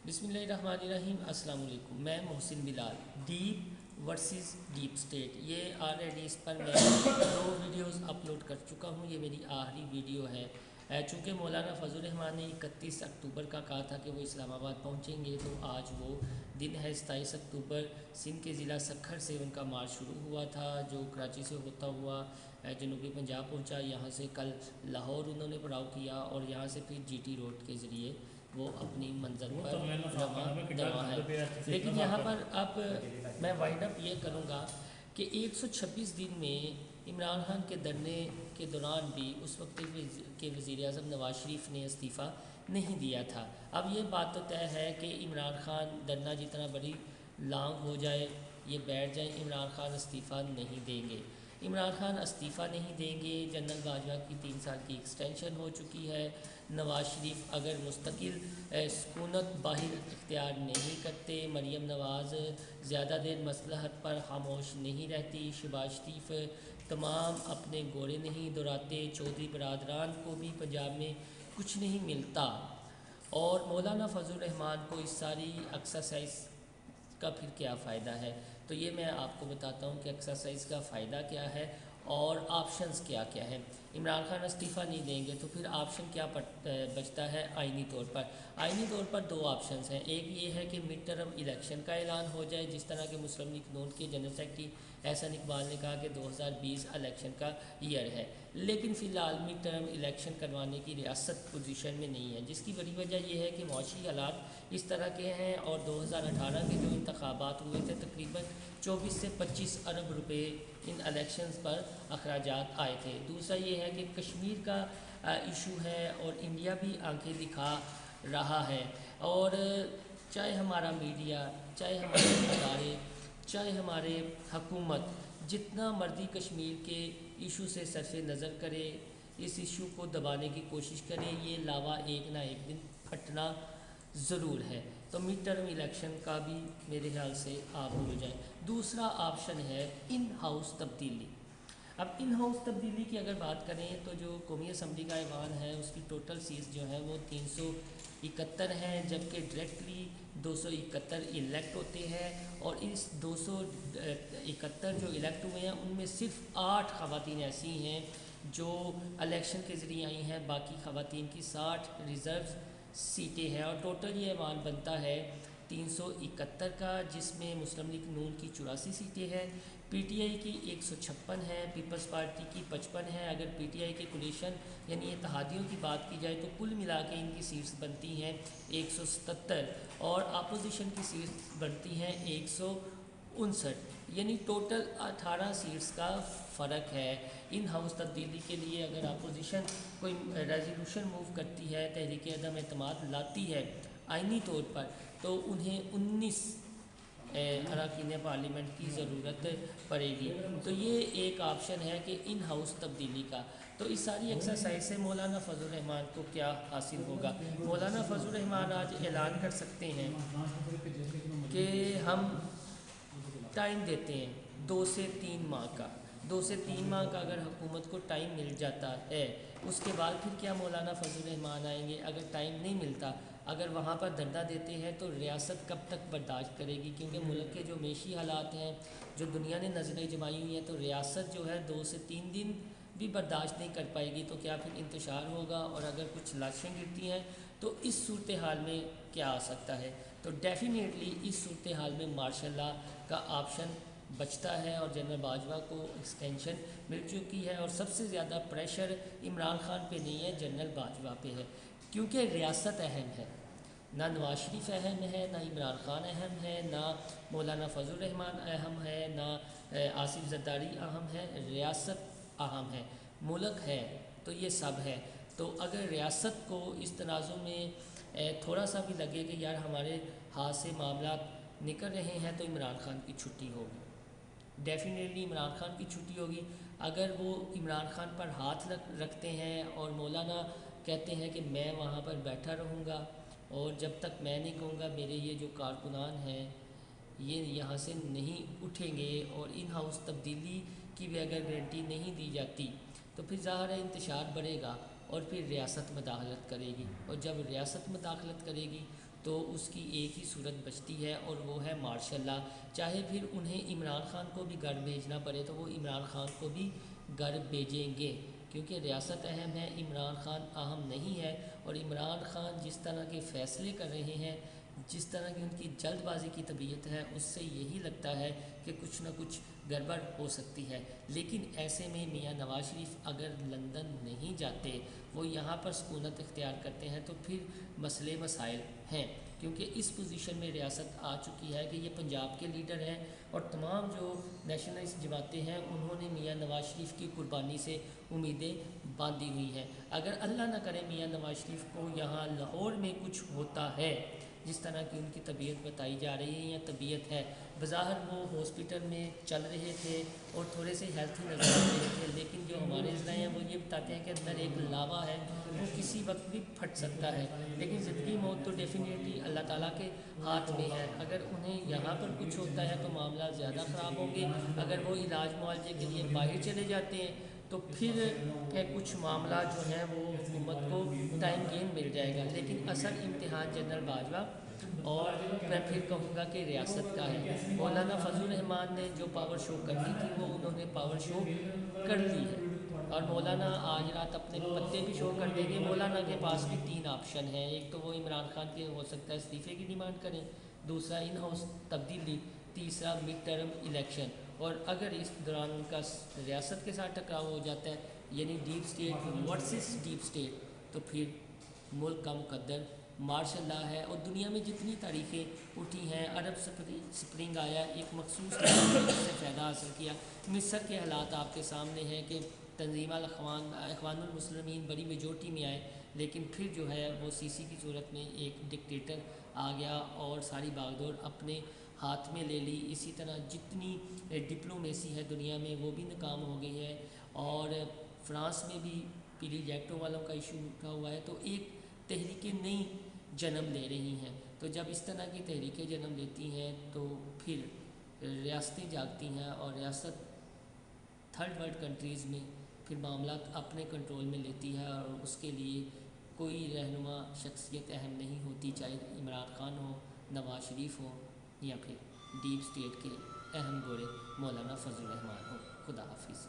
بسم اللہ الرحمن الرحیم۔ السلام علیکم، میں محسن بلال۔ ڈیپ ورسز ڈیپ اسٹیٹ، یہ آلریڈی اس پر میں 2 ویڈیوز اپلوڈ کر چکا ہوں، یہ میری آخری ویڈیو ہے۔ چونکہ مولانا فضل الرحمان نے 31 اکتوبر کا کہا تھا کہ وہ اسلام آباد پہنچیں گے، تو آج وہ دن ہے 27 اکتوبر۔ سندھ کے ضلع سکھر سے ان کا مارچ شروع ہوا تھا، جو کراچی سے ہوتا ہوا جنوبی پنجاب پہنچا۔ یہاں سے کل لاہور انہوں نے پڑاؤ کیا اور یہاں سے پھر جی ٹی روڈ کے ذریعے وہ اپنی منزل پر رواں ہے۔ لیکن یہاں پر اب میں وائنڈ اپ یہ کروں گا کہ 126 دن میں عمران خان کے دھرنے کے دوران بھی اس وقت کے وزیر اعظم نواز شریف نے استعفیٰ نہیں دیا تھا۔ اب یہ بات تو طے ہے کہ عمران خان دھرنا جتنا بڑی لانگ ہو جائے، یہ بیٹھ جائیں، عمران خان استعفیٰ نہیں دیں گے۔ عمران خان استعفیٰ نہیں دیں گے۔ جنرل باجوہ کی 3 سال کی ایکسٹینشن ہو چکی ہے۔ نواز شریف اگر مستقل سکونت باہر اختیار نہیں کرتے، مریم نواز زیادہ دیر مصلحت پر خاموش نہیں رہتی، شہباز شریف تمام اپنے گوڑے نہیں دہراتے، چودھری برادران کو بھی پنجاب میں کچھ نہیں ملتا، اور مولانا فضل الرحمان کو اس ساری ایکسرسائز کا پھر کیا فائدہ ہے؟ تو یہ میں آپ کو بتاتا ہوں کہ ایکسرسائز کا فائدہ کیا ہے اور آپشنز کیا کیا ہے۔ عمران خان استعفیٰ نہیں دیں گے تو پھر آپشن کیا بچتا ہے؟ آئینی طور پر آئینی طور پر 2 آپشنز ہیں۔ ایک یہ ہے کہ مڈ ٹرم الیکشن کا اعلان ہو جائے، جس طرح کہ مسلم لیگ نون کے جنرل سیکرٹری احسن اقبال نے کہا کہ 2020 الیکشن کا ایئر ہے، لیکن فی الحال مڈ ٹرم الیکشن کروانے کی ریاست پوزیشن میں نہیں ہے، جس کی بڑی وجہ یہ ہے کہ معاشی حالات اس طرح کے ہیں، اور 2018 کے جو انتخابات ہوئے تھے تقریباً 24 سے 25 ارب روپے ان الیکشنز پر اخراجات آئے تھے۔ دوسرا یہ ہے کہ کشمیر کا ایشو ہے اور انڈیا بھی آنکھیں دکھا رہا ہے، اور چاہے ہمارا میڈیا، چاہے ہمارے ادارے، چاہے ہمارے حکومت جتنا مرضی کشمیر کے ایشو سے صرف نظر کرے، اس ایشو کو دبانے کی کوشش کرے، یہ لاوا ایک نہ ایک دن پھٹنا ضرور ہے۔ تو مڈ ٹرم الیکشن کا بھی میرے خیال سے آپ ہو جائے۔ دوسرا آپشن ہے ان ہاؤس تبدیلی۔ اب ان ہاؤس تبدیلی کی اگر بات کریں تو جو قومی اسمبلی کا ایوان ہے اس کی ٹوٹل سیٹس جو ہیں وہ 371 ہیں، جبکہ ڈائریکٹلی 271 الیکٹ ہوتے ہیں، اور اس 271 جو الیکٹ ہوئے ہیں ان میں صرف 8 خواتین ایسی ہیں جو الیکشن کے ذریعے آئی ہیں، باقی خواتین کی 60 ریزرو سیٹیں ہیں، اور ٹوٹل یہ ایوان بنتا ہے 371 کا، جس میں مسلم لیگ نون کی 84 سیٹیں ہیں، پی ٹی آئی کی 156 ہے، پیپلز پارٹی کی 55 ہے۔ اگر پی ٹی آئی کے کولیشن یعنی اتحادیوں کی بات کی جائے تو کل ملا کے ان کی سیٹس بنتی ہیں 177، اور اپوزیشن کی سیٹس بنتی ہیں 159، یعنی ٹوٹل 18 سیٹس کا فرق ہے۔ ان ہاؤس تبدیلی کے لیے اگر اپوزیشن کوئی ریزولوشن موو کرتی ہے، تحریک عدم اعتماد لاتی ہے آئینی طور پر، تو انہیں 19 اراکین پارلیمنٹ کی ضرورت پڑے گی۔ تو یہ ایک آپشن ہے کہ ان ہاؤس تبدیلی کا۔ تو اس ساری ایکسرسائز سے مولانا فضل الرحمان کو کیا حاصل ہوگا؟ مولانا فضل الرحمان آج اعلان کر سکتے ہیں کہ ہم ٹائم دیتے ہیں 2 سے 3 ماہ کا۔ 2 سے 3 ماہ کا اگر حکومت کو ٹائم مل جاتا ہے، اس کے بعد پھر کیا مولانا فضل الرحمان آئیں گے؟ اگر ٹائم نہیں ملتا، اگر وہاں پر دھرنا دیتے ہیں تو ریاست کب تک برداشت کرے گی؟ کیونکہ ملک کے جو معیشی حالات ہیں، جو دنیا نے نظریں جمائی ہوئی ہیں، تو ریاست جو ہے 2 سے 3 دن بھی برداشت نہیں کر پائے گی، تو کیا پھر انتشار ہوگا؟ اور اگر کچھ لاشیں گرتی ہیں تو اس صورتحال میں کیا آ سکتا ہے؟ تو ڈیفینیٹلی اس صورتحال میں مارشل لاء کا آپشن بچتا ہے، اور جنرل باجوہ کو ایکسٹینشن مل چکی ہے، اور سب سے زیادہ پریشر عمران خان پہ نہیں ہے، جنرل باجوہ پہ ہے، کیونکہ ریاست اہم ہے۔ نہ نواز شریف اہم ہے، نہ عمران خان اہم ہے، نہ مولانا فضل الرحمان اہم ہے، نہ آصف زرداری اہم ہے، ریاست اہم ہے، ملک ہے، تو یہ سب ہے۔ تو اگر ریاست کو اس تنازع میں تھوڑا سا بھی لگے کہ یار ہمارے ہاتھ سے معاملات نکل رہے ہیں، تو عمران خان کی چھٹی ہوگی، ڈیفینیٹلی عمران خان کی چھٹی ہوگی۔ اگر وہ عمران خان پر ہاتھ رکھتے ہیں اور مولانا کہتے ہیں کہ میں وہاں پر بیٹھا رہوں گا، اور جب تک میں نہیں کہوں گا میرے یہ جو کارکنان ہیں یہ یہاں سے نہیں اٹھیں گے، اور ان ہاؤس تبدیلی کی بھی اگر گارنٹی نہیں دی جاتی، تو پھر ظاہر ہے انتشار بڑھے گا، اور پھر ریاست مداخلت کرے گی، اور جب ریاست مداخلت کرے گی تو اس کی ایک ہی صورت بچتی ہے اور وہ ہے مارشل لا. چاہے پھر انہیں عمران خان کو بھی گھر بھیجنا پڑے تو وہ عمران خان کو بھی گھر بھیجیں گے، کیونکہ ریاست اہم ہے، عمران خان اہم نہیں ہے. اور عمران خان جس طرح کے فیصلے کر رہے ہیں، جس طرح کی ان کی جلد بازی کی طبیعت ہے، اس سے یہی لگتا ہے کہ کچھ نہ کچھ گڑبڑ ہو سکتی ہے. لیکن ایسے میں میاں نواز شریف اگر لندن نہیں جاتے، وہ یہاں پر سکونت اختیار کرتے ہیں، تو پھر مسئلے مسائل ہیں، کیونکہ اس پوزیشن میں ریاست آ چکی ہے کہ یہ پنجاب کے لیڈر ہیں اور تمام جو نیشنلسٹ جماعتیں ہیں انہوں نے میاں نواز شریف کی قربانی سے امیدیں باندھی ہوئی ہیں. اگر اللہ نہ کرے میاں نواز شریف کو یہاں لاہور میں کچھ ہوتا ہے، جس طرح کی ان کی طبیعت بتائی جا رہی ہے یا طبیعت ہے، بظاہر وہ ہاسپٹل میں چل رہے تھے اور تھوڑے سے ہیلتھی نظر آ رہے تھے، لیکن جو ہمارے ذرائع ہیں وہ یہ بتاتے ہیں کہ اندر ایک لاوا ہے، وہ کسی وقت بھی پھٹ سکتا ہے. لیکن زندگی موت تو ڈیفینیٹلی اللہ تعالیٰ کے ہاتھ میں ہے. اگر انہیں یہاں پر کچھ ہوتا ہے تو معاملہ زیادہ خراب ہوں گے. اگر وہ علاج معالجے کے لیے باہر چلے جاتے ہیں تو پھر کچھ معاملات جو ہیں وہ حکومت کو ٹائم گین مل جائے گا. لیکن اصل امتحان جنرل باجوہ اور میں پھر کہوں گا کہ ریاست کا ہے. مولانا فضل الرحمان نے جو پاور شو کرنی تھی وہ انہوں نے پاور شو کر لی ہے، اور مولانا آج رات اپنے پتے بھی شو کر دیں گے. مولانا کے پاس بھی 3 آپشن ہیں. ایک تو وہ عمران خان کے ہو سکتا ہے استعفے کی ڈیمانڈ کریں، دوسرا ان ہاؤس تبدیلی، تیسرا مڈ ٹرم الیکشن. اور اگر اس دوران ان کا ریاست کے ساتھ ٹکراؤ ہو جاتا ہے، یعنی deep state versus deep state, تو پھر ملک کا مقدر مارشل لا ہے. اور دنیا میں جتنی تاریخیں اٹھی ہیں، عرب سپرنگ آیا، ایک مخصوص سے فائدہ حاصل کیا. مصر کے حالات آپ کے سامنے ہیں کہ تنظیم اخوان المسلمین بڑی میجورٹی میں آئے، لیکن پھر جو ہے وہ سی کی صورت میں ایک ڈکٹیٹر آ گیا اور ساری باغ دوڑ اپنے ہاتھ میں لے لی. اسی طرح جتنی ڈپلومیسی ہے دنیا میں وہ بھی ناکام ہو گئی ہے. اور فرانس میں بھی پیلی جیکٹو والوں کا ایشو اٹھا ہوا ہے. تو ایک تحریکیں نئی جنم لے رہی ہیں. تو جب اس طرح کی تحریکیں جنم لیتی ہیں تو پھر ریاستیں جاگتی ہیں، اور ریاست تھرڈ ورلڈ کنٹریز میں پھر معاملات اپنے کنٹرول میں لیتی ہے، اور اس کے لیے کوئی رہنما شخصیت اہم نہیں ہوتی، چاہے عمران خان ہو، نواز شریف ہو، یا پھر ڈیپ اسٹیٹ کے اہم گورے مولانا فضل الرحمان ہو. خدا حافظ.